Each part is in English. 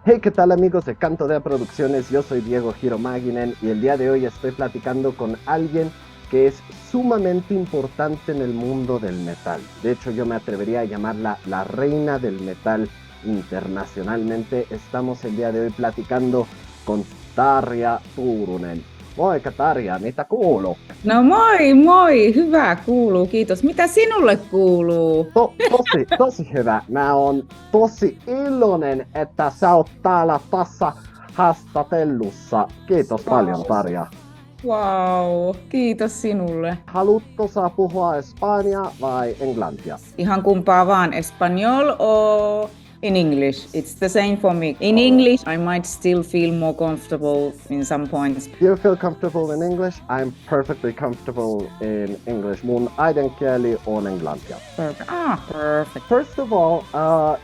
Hey, ¿qué tal amigos de Cantodea Producciones? Yo soy Diego Giromaginen y el día de hoy estoy platicando con alguien que es sumamente importante en el mundo del metal. De hecho, yo me atrevería a llamarla la reina del metal internacionalmente. Estamos el día de hoy platicando con Tarja Turunen. Moikka Tarja, mitä kuuluu? No moi, moi, hyvä kuuluu, kiitos. Mitä sinulle kuuluu? Tosi hyvä. Mä oon tosi iloinen, että sä oot täällä tässä haastatellussa. Kiitos paljon, Tarja. Wow, kiitos sinulle. Haluatko sä puhua espanjaa vai englantia? Ihan kumpaa vaan, español or in English. It's the same for me. In English, I might still feel more comfortable in some points. You feel comfortable in English? I'm perfectly comfortable in English. Mun äidinkieli on englantia. Perfect. Perfect. First of all,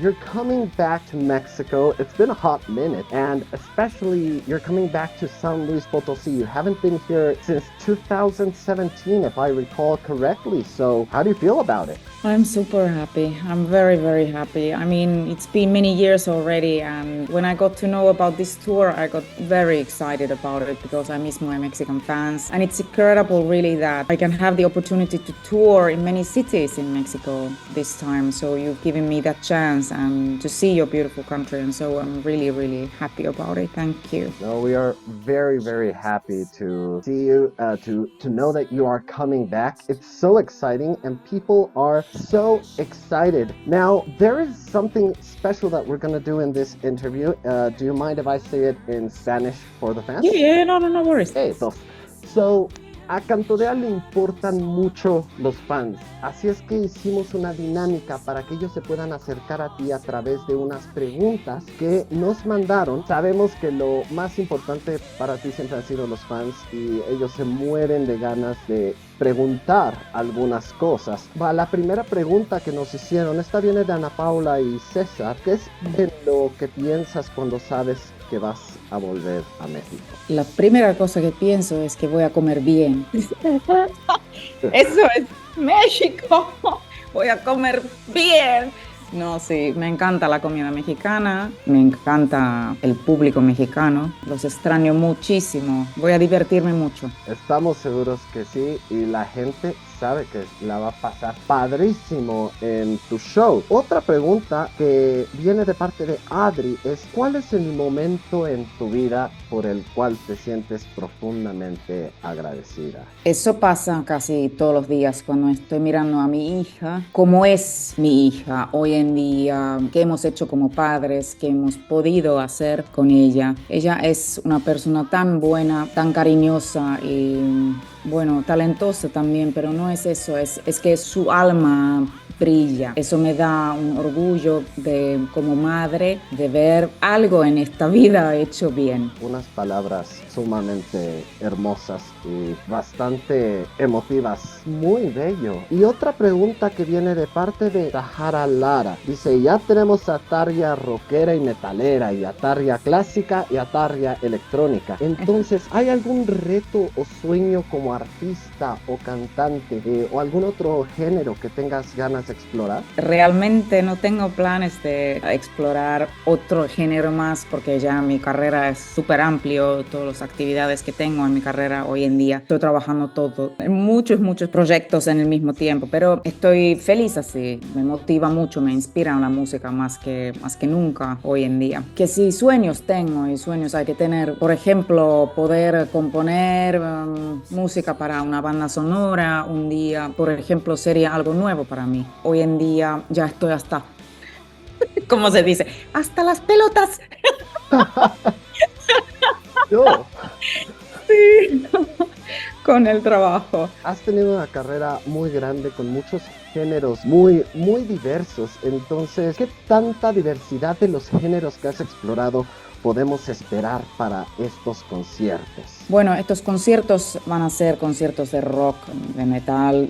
you're coming back to Mexico. It's been a hot minute, and especially you're coming back to San Luis Potosí. You haven't been here since 2017, if I recall correctly. So how do you feel about it? I'm super happy. I'm very, very happy. I mean, it's been many years already, and when I got to know about this tour, I got very excited about it because I miss my Mexican fans. And it's incredible, really, that I can have the opportunity to tour in many cities in Mexico this time. So you've given me that chance and to see your beautiful country, and so I'm really, really happy about it. Thank you. No, we are very, very happy to see you, to know that you are coming back. It's so exciting, and people are so excited. Now, there is something special that we're going to do in this interview. Do you mind if I say it in Spanish for the fans? Yeah, no worries. Hey, so, a Cantodea le importan mucho los fans, así es que hicimos una dinámica para que ellos se puedan acercar a ti a través de unas preguntas que nos mandaron. Sabemos que lo más importante para ti siempre han sido los fans y ellos se mueren de ganas de preguntar algunas cosas. La primera pregunta que nos hicieron, esta viene de Ana Paula y César. ¿Qué es en lo que piensas cuando sabes que vas a volver a México? La primera cosa que pienso es que voy a comer bien. Eso es México. Voy a comer bien. No, sí, me encanta la comida mexicana, me encanta el público mexicano, los extraño muchísimo, voy a divertirme mucho. Estamos seguros que sí, y la gente sabe que la va a pasar padrísimo en tu show. Otra pregunta que viene de parte de Adri es: ¿cuál es el momento en tu vida por el cual te sientes profundamente agradecida? Eso pasa casi todos los días cuando estoy mirando a mi hija, cómo es mi hija hoy en día, qué hemos hecho como padres, qué hemos podido hacer con ella. Ella es una persona tan buena, tan cariñosa y bueno, talentosa también, pero no es eso, es que su alma brilla. Eso me da un orgullo como madre de ver algo en esta vida hecho bien. Unas palabras sumamente hermosas y bastante emotivas. Muy bello. Y otra pregunta que viene de parte de Sahara Lara. Dice: ya tenemos a Tarja rockera y metalera, y a Tarja clásica y a Tarja electrónica. Entonces, ¿hay algún reto o sueño como artista o cantante o algún otro género que tengas ganas de explorar? Realmente no tengo planes de explorar otro género más porque ya mi carrera es súper amplio, todas las actividades que tengo en mi carrera hoy en día. Estoy trabajando en muchos proyectos en el mismo tiempo, pero estoy feliz así. Me motiva mucho, me inspira la música más que nunca hoy en día. Que si sueños tengo, y sueños hay que tener, por ejemplo, poder componer música para una banda sonora un día, por ejemplo, sería algo nuevo para mí. Hoy en día ya estoy hasta, ¿cómo se dice? Hasta las pelotas. Yo. Sí, con el trabajo. Has tenido una carrera muy grande con muchos géneros muy diversos. Entonces, ¿qué tanta diversidad de los géneros que has explorado podemos esperar para estos conciertos? Bueno, estos conciertos van a ser conciertos de rock, de metal.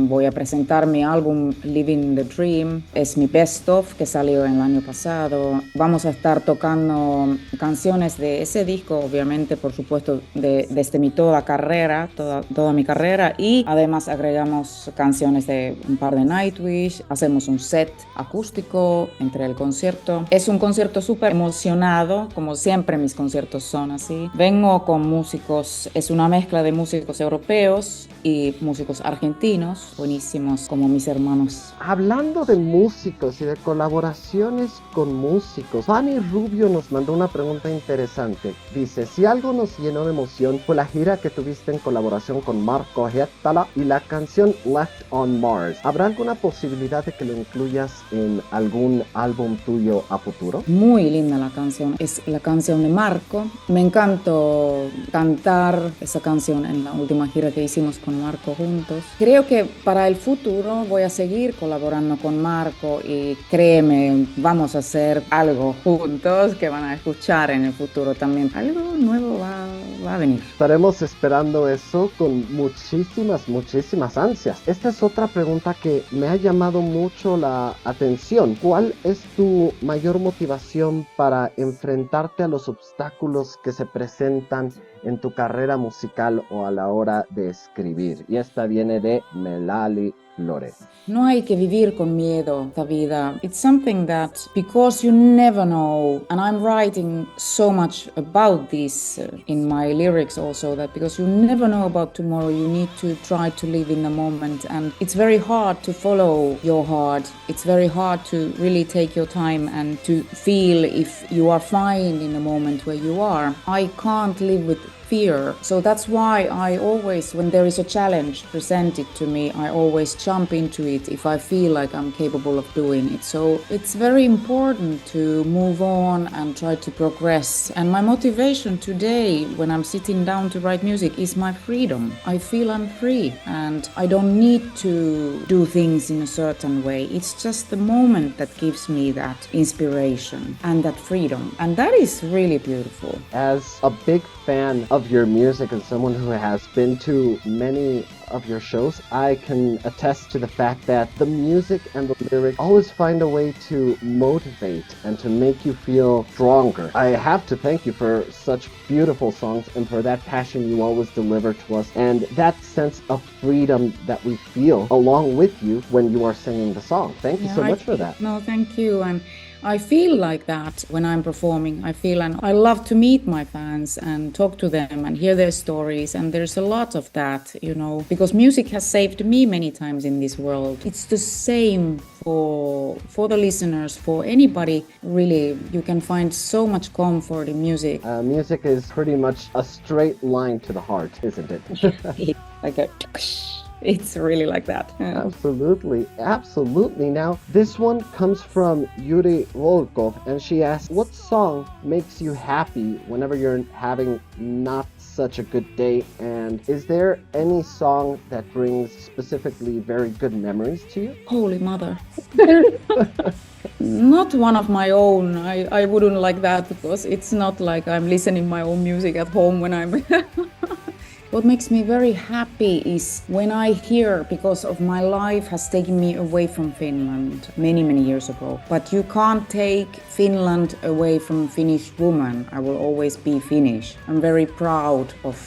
Voy a presentar mi álbum Living the Dream. Es mi best of que salió el año pasado. Vamos a estar tocando canciones de ese disco, obviamente, por supuesto, desde toda mi carrera. Y además agregamos canciones de un par de Nightwish, hacemos un set acústico entre el concierto. Es un concierto súper emocionado, como siempre mis conciertos son así. Vengo con músicos, es una mezcla de músicos europeos y músicos argentinos, buenísimos como mis hermanos. Hablando de músicos y de colaboraciones con músicos, Fanny Rubio nos mandó una pregunta interesante. Dice, si algo nos llenó de emoción fue la gira que tuviste en colaboración con Marco Héttala y la canción Left on Mars. ¿Habrá alguna posibilidad de que lo incluyas en algún álbum tuyo a futuro? Muy linda la canción, es la canción de Marco. Me encantó cantar esa canción en la última gira que hicimos con Marco juntos. Creo que para el futuro voy a seguir colaborando con Marco y créeme, vamos a hacer algo juntos que van a escuchar en el futuro también. Algo nuevo va a venir. Estaremos esperando eso con muchísimas ansias. Esta es otra pregunta que me ha llamado mucho la atención. ¿Cuál es tu mayor motivación para enfrentarte a los obstáculos que se presentan en tu carrera musical o a la hora de escribir? Y esta viene de Melali Flores. No hay que vivir con miedo esta vida. It's something that, because you never know, and I'm writing so much about this in my lyrics also, that because you never know about tomorrow, you need to try to live in the moment, and it's very hard to follow your heart. It's very hard to really take your time and to feel if you are fine in the moment where you are. I can't live with fear. So that's why I always, when there is a challenge presented to me, I always jump into it if I feel like I'm capable of doing it. So it's very important to move on and try to progress. And my motivation today, when I'm sitting down to write music, is my freedom. I feel I'm free and I don't need to do things in a certain way. It's just the moment that gives me that inspiration and that freedom. And that is really beautiful. As a big fan of your music and someone who has been to many of your shows, I can attest to the fact that the music and the lyrics always find a way to motivate and to make you feel stronger. I have to thank you for such beautiful songs and for that passion you always deliver to us and that sense of freedom that we feel along with you when you are singing the song. Thank you so much for that. No, thank you. And I feel like that when I'm performing. And I love to meet my fans and talk to them and hear their stories. And there's a lot of that, because music has saved me many times in this world. It's the same for the listeners, for anybody, really. You can find so much comfort in music. Music is pretty much a straight line to the heart, isn't it? Like a... It's really like that. Yeah. Absolutely. Now, this one comes from Yuri Volkov, and she asks, what song makes you happy whenever you're having not such a good day? And is there any song that brings specifically very good memories to you? Holy Mother. Not one of my own. I wouldn't like that because it's not like I'm listening my own music at home when I'm... What makes me very happy is when I hear, because of my life has taken me away from Finland many years ago. But you can't take Finland away from Finnish woman. I will always be Finnish. I'm very proud of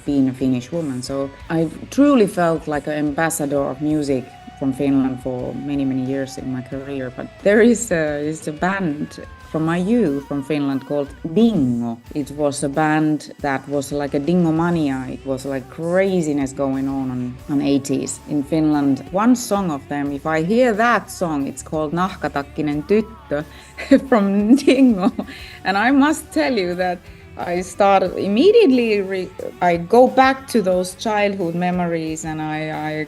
being a Finnish woman. So I truly felt like an ambassador of music from Finland for many years in my career. But there is a band from my youth from Finland called Dingo. It was a band that was like a dingomania. It was like craziness going on 80s in Finland. One song of them, if I hear that song, it's called Nahkatakkinen tyttö from Dingo. And I must tell you that I started immediately, I go back to those childhood memories and I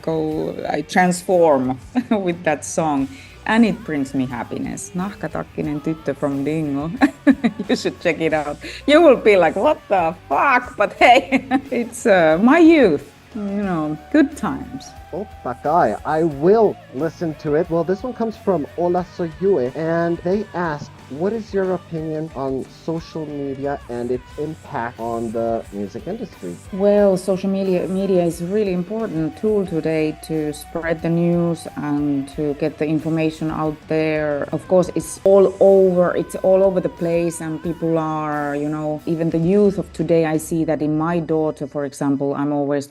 transform with that song. And it brings me happiness. Nahkatakkinen tyttö from Dingo. You should check it out. You will be like, what the fuck? But hey, it's my youth. Good times. Totta kai. I will listen to it. Well, this one comes from Ola Soyue, and they ask, what is your opinion on social media and its impact on the music industry? Well, social media is a really important tool today to spread the news and to get the information out there. Of course, it's all over the place, and people are, even the youth of today, I see that in my daughter, for example, I'm always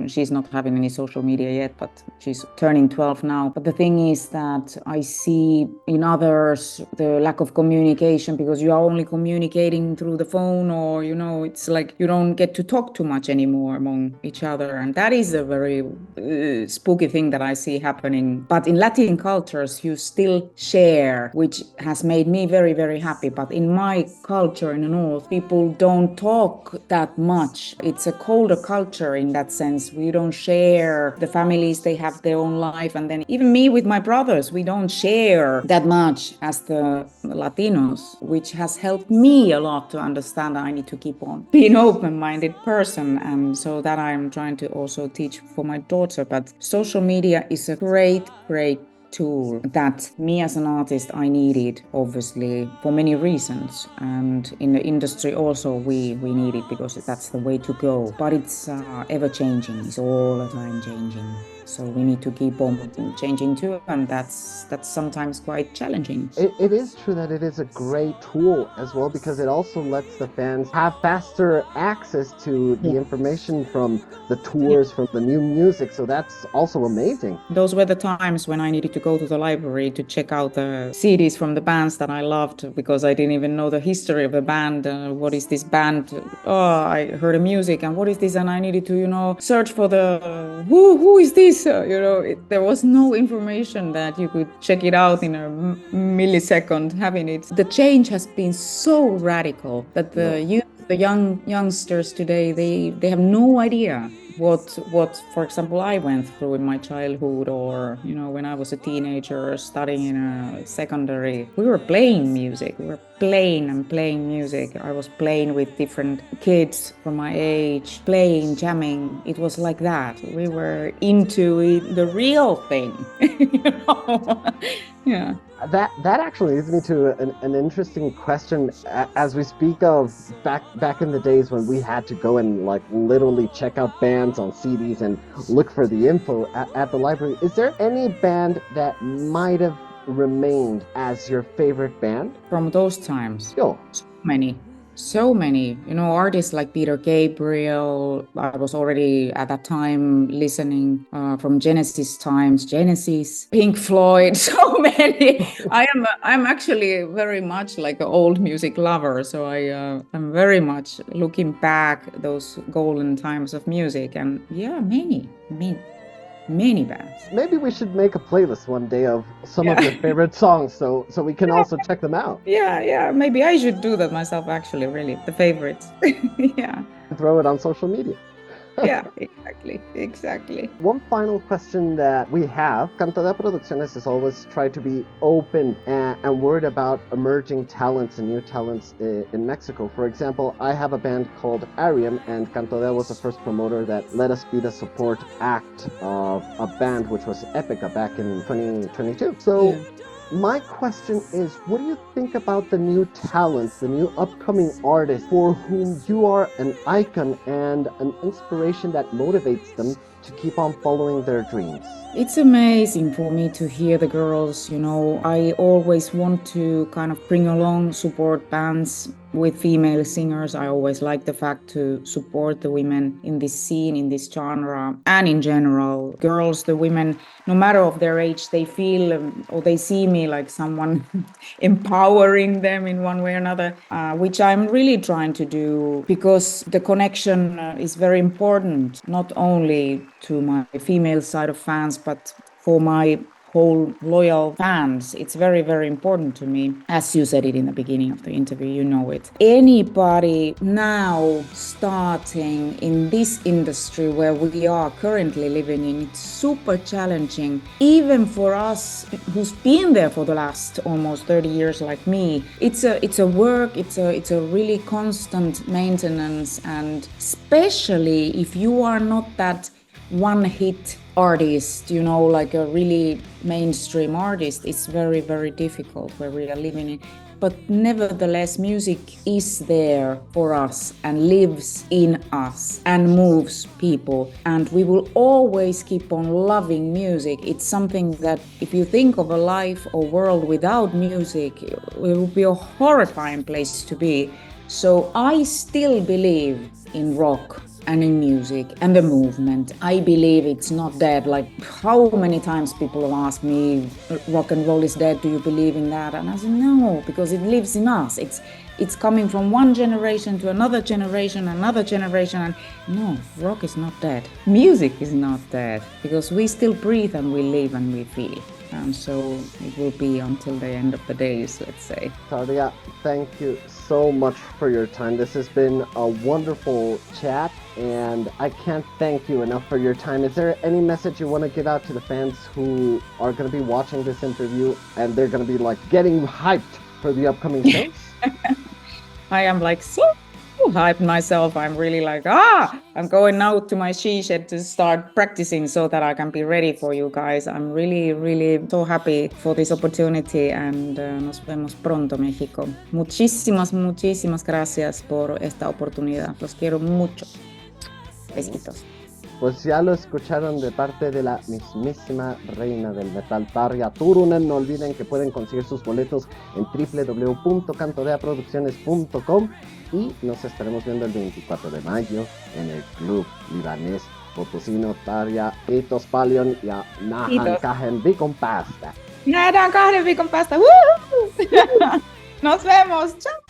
she's not having any social media yet, but she's turning 12 now. But the thing is that I see in others the lack of communication, because you are only communicating through the phone, or it's like you don't get to talk too much anymore among each other, and that is a very spooky thing that I see happening. But in Latin cultures you still share, which has made me very, very happy. But in my culture in the north, people don't talk that much. It's a colder culture in that sense. We don't share. The families, they have their own life, and then even me with my brothers, we don't share that much as the Latinos, which has helped me a lot to understand that I need to keep on being an open-minded person, and so that I'm trying to also teach for my daughter. But social media is a great tool that me as an artist I needed, obviously, for many reasons, and in the industry also we need it because that's the way to go. But it's ever changing. It's all the time changing. So we need to keep on changing too, and that's sometimes quite challenging. It is true that it is a great tool as well, because it also lets the fans have faster access to the information from the tours, from the new music. So that's also amazing. Those were the times when I needed to go to the library to check out the CDs from the bands that I loved, because I didn't even know the history of the band. What is this band? Oh, I heard the music, and what is this? And I needed to, search for the who is this? There was no information that you could check it out in a millisecond having it. The change has been so radical that the youngsters today, they have no idea what, for example, I went through in my childhood, or, when I was a teenager studying in a secondary. We were playing music. We were playing music. I was playing with different kids from my age, jamming. It was like that. We were into it, the real thing. Yeah. That actually leads me to an interesting question. As we speak of back in the days when we had to go and literally check out bands on CDs and look for the info at the library, is there any band that might have remained as your favorite band from those times? Sure. So many, artists like Peter Gabriel. I was already at that time listening from Genesis times, Pink Floyd, so many. I'm actually very much like an old music lover, so I'm very much looking back those golden times of music, and many bands. Maybe we should make a playlist one day of some of your favorite songs, so we can also check them out. Yeah, maybe I should do that myself, actually, really, the favorites. Yeah. Throw it on social media. Yeah, exactly. One final question that we have. Cantodea Producciones has always tried to be open and worried about emerging talents and new talents in Mexico. For example, I have a band called Ariam, and Cantodea was the first promoter that let us be the support act of a band which was Epica back in 2022. So my question is, what do you think about the new talents, the new upcoming artists for whom you are an icon and an inspiration that motivates them to keep on following their dreams? It's amazing for me to hear the girls, I always want to kind of bring along support bands with female singers. I always like the fact to support the women in this scene, in this genre, and in general. Girls, the women, no matter of their age, they feel or they see me like someone empowering them in one way or another, which I'm really trying to do, because the connection is very important, not only to my female side of fans, but for my whole loyal fans. It's very, very important to me. As you said it in the beginning of the interview, you know it. Anybody now starting in this industry where we are currently living in, it's super challenging. Even for us who's been there for the last almost 30 years like me, it's a work, it's a really constant maintenance, and especially if you are not that one-hit artist, like a really mainstream artist, it's very, very difficult where we are living in. but nevertheless music is there for us and lives in us and moves people, and we will always keep on loving music. It's something that if you think of a life or world without music, it would be a horrifying place to be. So I still believe in rock and in music and the movement. I believe it's not dead. Like, how many times people have asked me, rock and roll is dead, do you believe in that? And I said, no, because it lives in us. It's coming from one generation to another generation, and no, rock is not dead. Music is not dead, because we still breathe and we live and we feel. And so it will be until the end of the days, let's say. Tarja, thank you so much for your time. This has been a wonderful chat, and I can't thank you enough for your time. Is there any message you want to give out to the fans who are going to be watching this interview and they're going to be like getting hyped for the upcoming shows? I am like so hyped myself. I'm really like, I'm going out to my she shed to start practicing so that I can be ready for you guys. I'm really, really so happy for this opportunity, and nos vemos pronto, México. Muchísimas gracias por esta oportunidad. Los quiero mucho. Besitos. Pues ya lo escucharon de parte de la mismísima reina del metal, Tarja Turunen. No olviden que pueden conseguir sus boletos en www.cantodeaproducciones.com y nos estaremos viendo el 24 de mayo en el club libanés potosino Tarja. Kiitos paljon ja nähdään 2 viikon päästä. Nähdään 2 viikon päästä. Nos vemos. Chao.